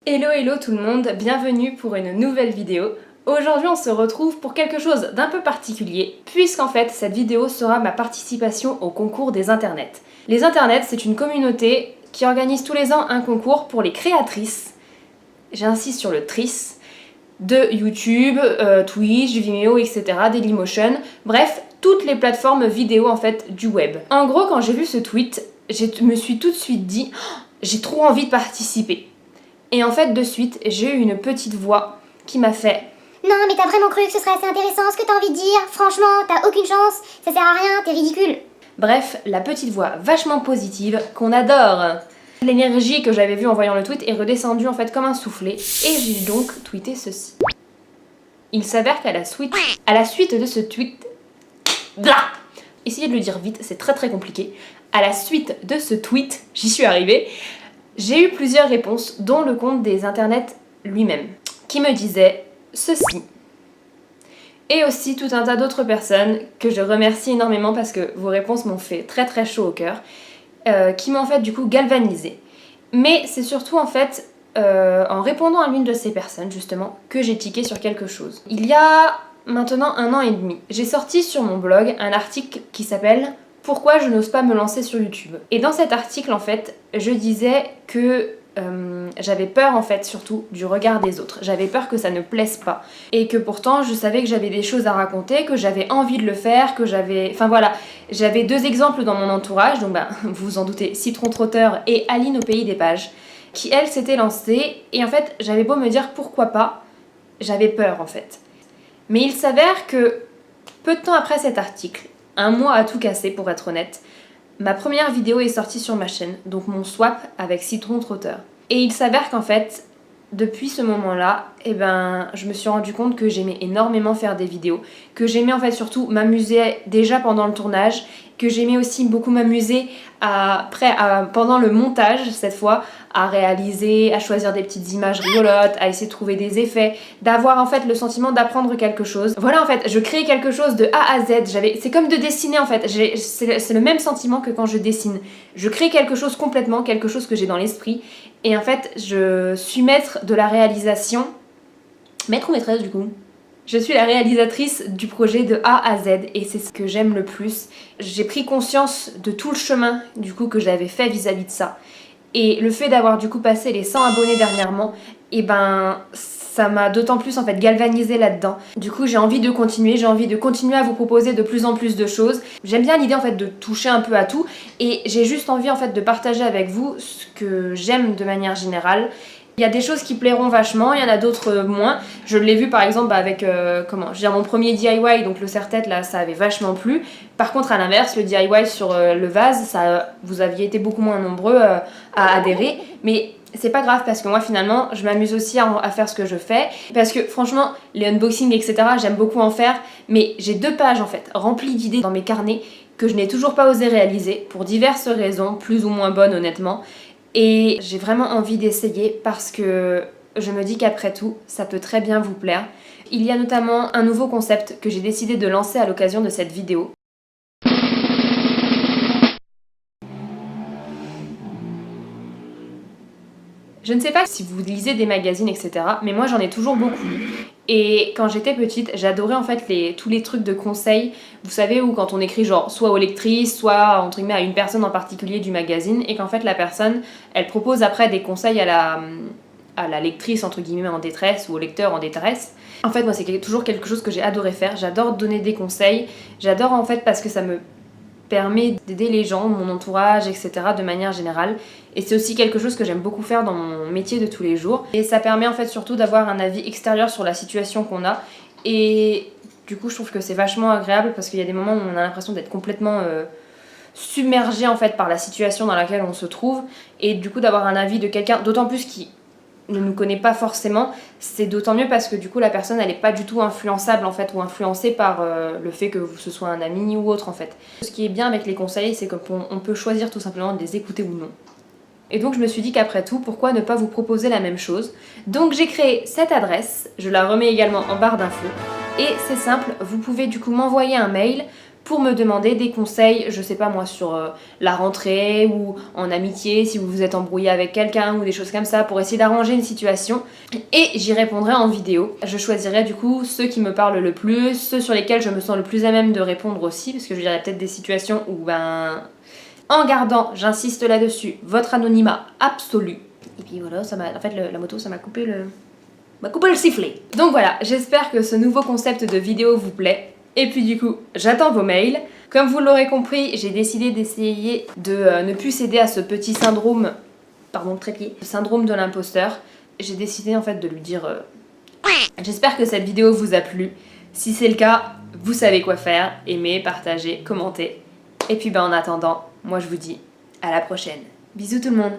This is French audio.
Hello hello tout le monde, bienvenue pour une nouvelle vidéo. Aujourd'hui on se retrouve pour quelque chose d'un peu particulier, puisqu'en fait cette vidéo sera ma participation au concours des internets. Les internets, c'est une communauté qui organise tous les ans un concours pour les créatrices, j'insiste sur le tris, de YouTube, Twitch, Vimeo, etc., Dailymotion, bref, toutes les plateformes vidéo en fait du web. En gros, quand j'ai vu ce tweet, je me suis tout de suite dit oh, j'ai trop envie de participer. Et en fait, de suite, j'ai eu une petite voix qui m'a fait non, mais t'as vraiment cru que ce serait assez intéressant ce que t'as envie de dire? Franchement, t'as aucune chance, ça sert à rien, t'es ridicule. Bref, la petite voix vachement positive qu'on adore. L'énergie que j'avais vue en voyant le tweet est redescendue en fait comme un soufflet et j'ai donc tweeté ceci. Il s'avère qu'à la suite de ce tweet... Blah, essayez de le dire vite, c'est très très compliqué. À la suite de ce tweet, j'y suis arrivée, j'ai eu plusieurs réponses, dont le compte des internets lui-même, qui me disait ceci. Et aussi tout un tas d'autres personnes que je remercie énormément parce que vos réponses m'ont fait très très chaud au cœur, qui m'ont en fait du coup galvanisée. Mais c'est surtout en fait en répondant à l'une de ces personnes justement que j'ai tiqué sur quelque chose. Il y a maintenant 1 an et demi, j'ai sorti sur mon blog un article qui s'appelle « Pourquoi je n'ose pas me lancer sur YouTube ?» Et dans cet article en fait, je disais que j'avais peur en fait surtout du regard des autres, j'avais peur que ça ne plaise pas et que pourtant je savais que j'avais des choses à raconter, que j'avais envie de le faire, que j'avais... Enfin voilà, j'avais 2 exemples dans mon entourage, donc vous vous en doutez, Citron Trotteur et Aline au pays des pages, qui elles s'étaient lancées et en fait j'avais beau me dire pourquoi pas, j'avais peur en fait. Mais il s'avère que peu de temps après cet article, 1 mois à tout casser pour être honnête, ma première vidéo est sortie sur ma chaîne, donc mon swap avec Citron Trotteur. Et il s'avère qu'en fait, depuis ce moment-là, je me suis rendu compte que j'aimais énormément faire des vidéos, que j'aimais en fait surtout m'amuser déjà pendant le tournage, que j'aimais aussi beaucoup m'amuser pendant le montage cette fois, à réaliser, à choisir des petites images rigolotes, à essayer de trouver des effets, d'avoir en fait le sentiment d'apprendre quelque chose. Voilà en fait, je crée quelque chose de A à Z, c'est comme de dessiner en fait, c'est le même sentiment que quand je dessine. Je crée quelque chose complètement, quelque chose que j'ai dans l'esprit, et en fait je suis maître de la réalisation, maître ou maîtresse du coup ? Je suis la réalisatrice du projet de A à Z et c'est ce que j'aime le plus. J'ai pris conscience de tout le chemin du coup que j'avais fait vis-à-vis de ça. Et le fait d'avoir du coup passé les 100 abonnés dernièrement, ça m'a d'autant plus en fait galvanisée là-dedans. Du coup j'ai envie de continuer à vous proposer de plus en plus de choses. J'aime bien l'idée en fait de toucher un peu à tout et j'ai juste envie en fait de partager avec vous ce que j'aime de manière générale. Il y a des choses qui plairont vachement, il y en a d'autres moins. Je l'ai vu par exemple avec mon premier DIY, donc le serre-tête là, ça avait vachement plu. Par contre à l'inverse, le DIY sur le vase, vous aviez été beaucoup moins nombreux à adhérer. Mais c'est pas grave parce que moi finalement, je m'amuse aussi à faire ce que je fais. Parce que franchement, les unboxings etc, j'aime beaucoup en faire. Mais j'ai 2 pages en fait, remplies d'idées dans mes carnets que je n'ai toujours pas osé réaliser pour diverses raisons, plus ou moins bonnes honnêtement. Et j'ai vraiment envie d'essayer parce que je me dis qu'après tout, ça peut très bien vous plaire. Il y a notamment un nouveau concept que j'ai décidé de lancer à l'occasion de cette vidéo. Je ne sais pas si vous lisez des magazines, etc. Mais moi j'en ai toujours beaucoup lu. Et quand j'étais petite, j'adorais en fait tous les trucs de conseils. Vous savez, où quand on écrit genre soit aux lectrices, soit entre guillemets à une personne en particulier du magazine, et qu'en fait la personne, elle propose après des conseils à la lectrice entre guillemets en détresse ou au lecteur en détresse. En fait moi c'est toujours quelque chose que j'ai adoré faire. J'adore donner des conseils. J'adore en fait parce que ça me permet d'aider les gens, mon entourage, etc. de manière générale. Et c'est aussi quelque chose que j'aime beaucoup faire dans mon métier de tous les jours. Et ça permet en fait surtout d'avoir un avis extérieur sur la situation qu'on a. Et du coup je trouve que c'est vachement agréable parce qu'il y a des moments où on a l'impression d'être complètement submergé en fait par la situation dans laquelle on se trouve. Et du coup d'avoir un avis de quelqu'un, d'autant plus qui ne nous connaît pas forcément, c'est d'autant mieux parce que du coup la personne elle est pas du tout influençable en fait ou influencée par le fait que ce soit un ami ou autre en fait. Ce qui est bien avec les conseils c'est qu'on peut choisir tout simplement de les écouter ou non. Et donc je me suis dit qu'après tout, pourquoi ne pas vous proposer la même chose? Donc j'ai créé cette adresse, je la remets également en barre d'infos et c'est simple, vous pouvez du coup m'envoyer un mail pour me demander des conseils, je sais pas moi, sur la rentrée ou en amitié, si vous vous êtes embrouillé avec quelqu'un ou des choses comme ça, pour essayer d'arranger une situation. Et j'y répondrai en vidéo. Je choisirai du coup ceux qui me parlent le plus, ceux sur lesquels je me sens le plus à même de répondre aussi, parce que je dirais peut-être des situations où en gardant, j'insiste là-dessus, votre anonymat absolu. Et puis voilà, en fait la moto ça m'a coupé le sifflet. Donc voilà, j'espère que ce nouveau concept de vidéo vous plaît. Et puis du coup, j'attends vos mails. Comme vous l'aurez compris, j'ai décidé d'essayer de ne plus céder à ce petit syndrome, pardon le trépied, le syndrome de l'imposteur. J'ai décidé en fait de lui dire j'espère que cette vidéo vous a plu. Si c'est le cas, vous savez quoi faire. Aimez, partagez, commentez. Et puis en attendant, moi je vous dis à la prochaine. Bisous tout le monde.